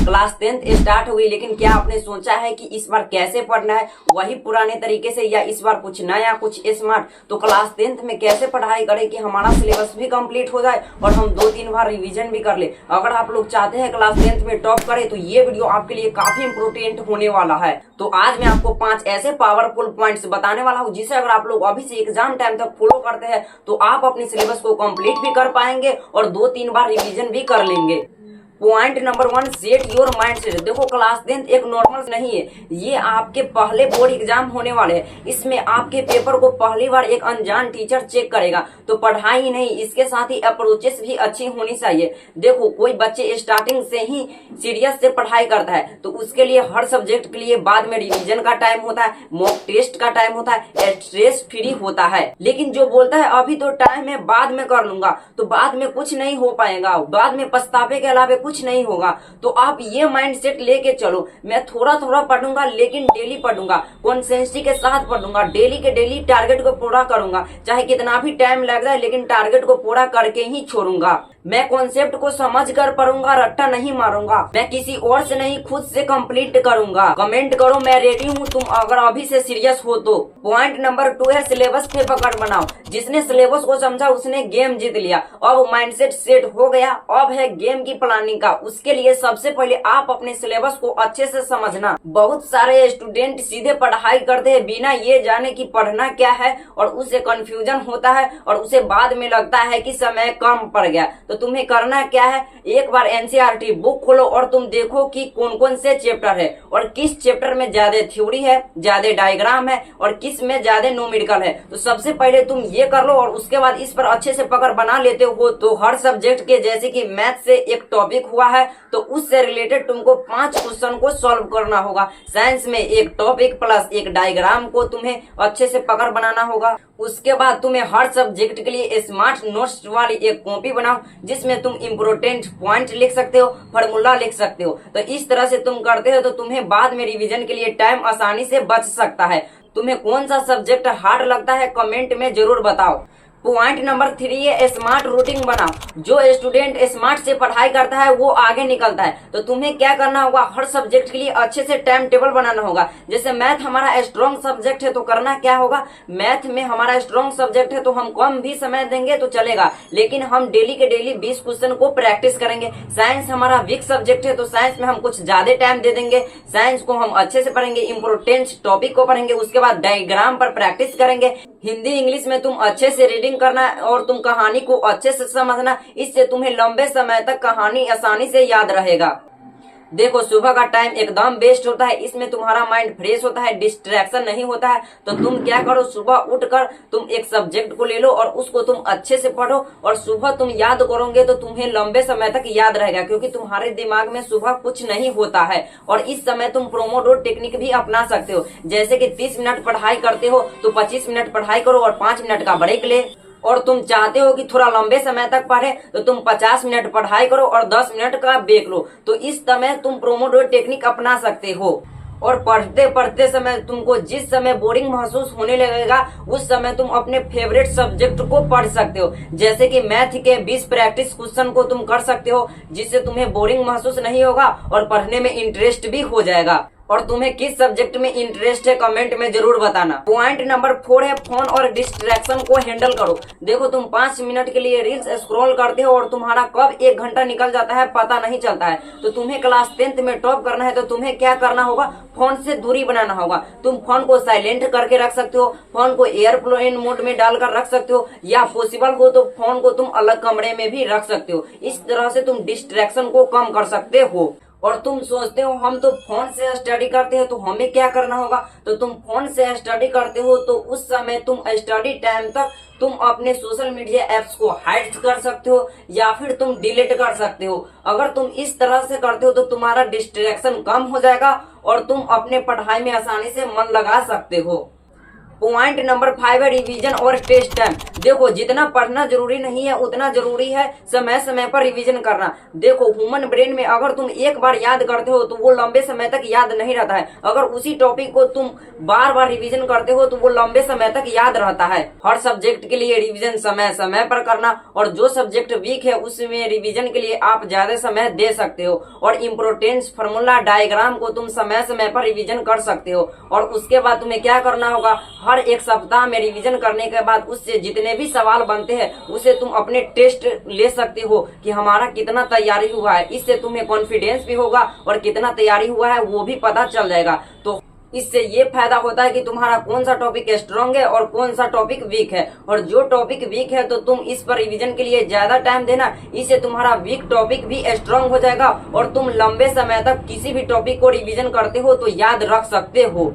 Class 10th start हुई, लेकिन क्या आपने सोचा है कि इस बार कैसे पढ़ना है? वही पुराने तरीके से या इस बार कुछ नया, कुछ स्मार्ट? तो क्लास 10th में कैसे पढ़ाई करें कि हमारा सिलेबस भी कंप्लीट हो जाए और हम 2-3 बार रिवीजन भी कर ले। अगर आप लोग चाहते हैं क्लास 10th में टॉप करें तो ये वीडियो आपके लिए काफी इंपोर्टेंट होने वाला है। तो आज मैं आपको 5 ऐसे पावरफुल पॉइंट्स बताने वाला हूँ जिसे अगर आप लोग अभी से एग्जाम टाइम तक फॉलो करते हैं तो आप अपने सिलेबस को कंप्लीट भी कर पाएंगे और 2-3 बार रिवीजन भी कर लेंगे। Point number 1, set your mind set. देखो क्लास 10th एक नॉर्मल नहीं है, ये आपके पहले बोर्ड एग्जाम होने वाले हैं। इसमें आपके पेपर को पहली बार एक अनजान टीचर चेक करेगा। तो पढ़ाई ही नहीं, इसके साथ ही अप्रोचेस भी अच्छी होनी चाहिए। देखो कोई बच्चे स्टार्टिंग से ही सीरियस से पढ़ाई करता है तो उसके लिए हर सब्जेक्ट के लिए बाद में रिवीजन का टाइम होता है, मॉक टेस्ट का टाइम होता है, स्ट्रेस फ्री होता है। लेकिन जो बोलता है अभी तो टाइम है बाद में कर लूंगा, तो बाद में कुछ नहीं हो पाएगा, बाद में पछतावे के अलावा कुछ नहीं होगा। तो आप ये माइंडसेट लेके चलो, मैं थोड़ा थोड़ा पढ़ूंगा लेकिन डेली पढ़ूंगा, कंसिस्टेंसी के साथ पढ़ूंगा, डेली के डेली टारगेट को पूरा करूंगा, चाहे कितना भी टाइम लग जाए लेकिन टारगेट को पूरा करके ही छोड़ूंगा। मैं कॉन्सेप्ट को समझ कर पढ़ूंगा, रट्टा नहीं मारूंगा। मैं किसी और से नहीं, खुद से कंप्लीट करूंगा। कमेंट करो मैं रेडी हूँ, तुम अगर अभी से सीरियस हो तो। पॉइंट नंबर 2 है सिलेबस पे पकड़ बनाओ। जिसने सिलेबस को समझा उसने गेम जीत लिया। अब माइंडसेट सेट हो गया, अब है गेम की प्लानिंग का। उसके लिए सबसे पहले आप अपने सिलेबस को अच्छे से समझना। बहुत सारे स्टूडेंट सीधे पढ़ाई करते हैं बिना ये जाने कि पढ़ना क्या है और उसे कंफ्यूजन होता है और उसे बाद में लगता है कि समय कम पड़ गया। तो तुम्हें करना क्या है, एक बार एनसीईआरटी बुक खोलो और तुम देखो कि कौन कौन से चैप्टर है और किस चैप्टर में ज्यादा थ्योरी है, ज्यादा डायग्राम है और किस में ज्यादा न्यूमेरिकल है। तो सबसे पहले तुम ये कर लो और उसके बाद इस पर अच्छे से पकड़ बना लेते हो। तो हर सब्जेक्ट के, जैसे कि मैथ से एक टॉपिक हुआ है तो उससे रिलेटेड तुमको 5 क्वेश्चन को सॉल्व करना होगा। साइंस में एक टॉपिक प्लस एक डायग्राम को तुम्हें अच्छे से पकड़ बनाना होगा। उसके बाद तुम्हें हर सब्जेक्ट के लिए स्मार्ट नोट्स वाली एक कॉपी बनाओ जिसमें तुम इम्पोर्टेंट पॉइंट लिख सकते हो, फार्मूला लिख सकते हो। तो इस तरह से तुम करते हो तो तुम्हें बाद में रिवीजन के लिए टाइम आसानी से बच सकता है। तुम्हें कौन सा सब्जेक्ट हार्ड लगता है कमेंट में जरूर बताओ। पॉइंट नंबर 3 है स्मार्ट रूटीन बनाओ। जो स्टूडेंट स्मार्ट से पढ़ाई करता है वो आगे निकलता है। तो तुम्हें क्या करना होगा, हर सब्जेक्ट के लिए अच्छे से टाइम टेबल बनाना होगा। जैसे मैथ हमारा स्ट्रॉन्ग सब्जेक्ट है तो करना क्या होगा, मैथ में हमारा स्ट्रॉन्ग सब्जेक्ट है तो हम कम भी समय देंगे तो चलेगा, लेकिन हम डेली के डेली 20 क्वेश्चन को प्रैक्टिस करेंगे। साइंस हमारा वीक सब्जेक्ट है तो साइंस में हम कुछ ज्यादा टाइम दे देंगे, साइंस को हम अच्छे से पढ़ेंगे, इम्पोर्टेंट टॉपिक को पढ़ेंगे, उसके बाद डायग्राम पर प्रैक्टिस करेंगे। हिंदी इंग्लिश में तुम अच्छे से रीडिंग करना और तुम कहानी को अच्छे से समझना, इससे तुम्हें लंबे समय तक कहानी आसानी से याद रहेगा। देखो सुबह का टाइम एकदम बेस्ट होता है, इसमें तुम्हारा माइंड फ्रेश होता है, डिस्ट्रैक्शन नहीं होता है। तो तुम क्या करो, सुबह उठकर तुम एक सब्जेक्ट को ले लो और उसको तुम अच्छे से पढ़ो और सुबह तुम याद करोगे तो तुम्हें लंबे समय तक याद रहेगा, क्योंकि तुम्हारे दिमाग में सुबह कुछ नहीं होता है। और इस समय तुम प्रोमोडोर टेक्निक भी अपना सकते हो। जैसे कि 30 मिनट पढ़ाई करते हो तो 25 मिनट पढ़ाई करो और 5 मिनट का ब्रेक ले। और तुम चाहते हो कि थोड़ा लंबे समय तक पढ़े तो तुम 50 मिनट पढ़ाई करो और 10 मिनट का ब्रेक लो। तो इस समय तुम प्रोमोडोर टेक्निक अपना सकते हो। और पढ़ते पढ़ते समय तुमको जिस समय बोरिंग महसूस होने लगेगा उस समय तुम अपने फेवरेट सब्जेक्ट को पढ़ सकते हो। जैसे कि मैथ के 20 प्रैक्टिस क्वेश्चन को तुम कर सकते हो, जिससे तुम्हें बोरिंग महसूस नहीं होगा और पढ़ने में इंटरेस्ट भी हो जाएगा। और तुम्हें किस सब्जेक्ट में इंटरेस्ट है कमेंट में जरूर बताना। पॉइंट नंबर 4 है फोन और डिस्ट्रैक्शन को हैंडल करो। देखो तुम 5 मिनट के लिए रील्स स्क्रॉल करते हो और तुम्हारा कब 1 घंटा निकल जाता है पता नहीं चलता है। तो तुम्हें क्लास 10th में टॉप करना है तो तुम्हें क्या करना होगा, फोन से दूरी बनाना होगा। तुम फोन को साइलेंट करके रख सकते हो, फोन को एयरप्लेन मोड में डालकर रख सकते हो, या पॉसिबल हो तो फोन को तुम अलग कमरे में भी रख सकते हो। इस तरह से तुम डिस्ट्रैक्शन को कम कर सकते हो। और तुम सोचते हो हम तो फोन से स्टडी करते हैं तो हमें क्या करना होगा, तो तुम फोन से स्टडी करते हो तो उस समय तुम स्टडी टाइम तक तुम अपने सोशल मीडिया एप्स को हाइड कर सकते हो या फिर तुम डिलीट कर सकते हो। अगर तुम इस तरह से करते हो तो तुम्हारा डिस्ट्रैक्शन कम हो जाएगा और तुम अपने पढ़ाई में आसानी से मन लगा सकते हो। पॉइंट नंबर 5 है रिवीजन और टेस्ट टाइम। देखो, जितना पढ़ना जरूरी नहीं है उतना जरूरी है समय समय पर रिवीजन करना। देखो, ह्यूमन ब्रेन में अगर तुम एक बार याद करते हो तो वो लंबे समय तक याद नहीं रहता है। अगर उसी टॉपिक को तुम बार बार रिवीजन करते हो तो वो लंबे समय तक याद रहता है। हर सब्जेक्ट के लिए रिवीजन समय समय पर करना, और जो सब्जेक्ट वीक है उसमें रिवीजन के लिए आप ज्यादा समय दे सकते हो। और इम्पोर्टेंस फार्मूला डायग्राम को तुम समय समय पर रिवीजन कर सकते हो। और उसके बाद तुम्हें क्या करना होगा, हर एक सप्ताह में रिवीजन करने के बाद उससे जितने भी सवाल बनते हैं उसे तुम अपने टेस्ट ले सकते हो कि हमारा कितना तैयारी हुआ है। इससे तुम्हें कॉन्फिडेंस भी होगा और कितना तैयारी हुआ है वो भी पता चल जाएगा। तो इससे ये फायदा होता है कि तुम्हारा कौन सा टॉपिक स्ट्रांग है और कौन सा टॉपिक वीक है। और जो टॉपिक वीक है तो तुम इस पर रिवीजन के लिए ज्यादा टाइम देना, इससे तुम्हारा वीक टॉपिक भी स्ट्रांग हो जाएगा और तुम लंबे समय तक किसी भी टॉपिक को रिवीजन करते हो तो याद रख सकते हो।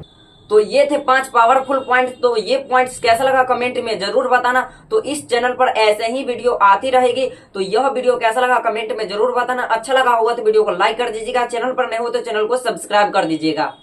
तो ये थे 5 पावरफुल पॉइंट्स। तो ये पॉइंट्स कैसा लगा कमेंट में जरूर बताना। तो इस चैनल पर ऐसे ही वीडियो आती रहेगी। तो यह वीडियो कैसा लगा कमेंट में जरूर बताना। अच्छा लगा होगा तो वीडियो को लाइक कर दीजिएगा, चैनल पर नए हो तो चैनल को सब्सक्राइब कर दीजिएगा।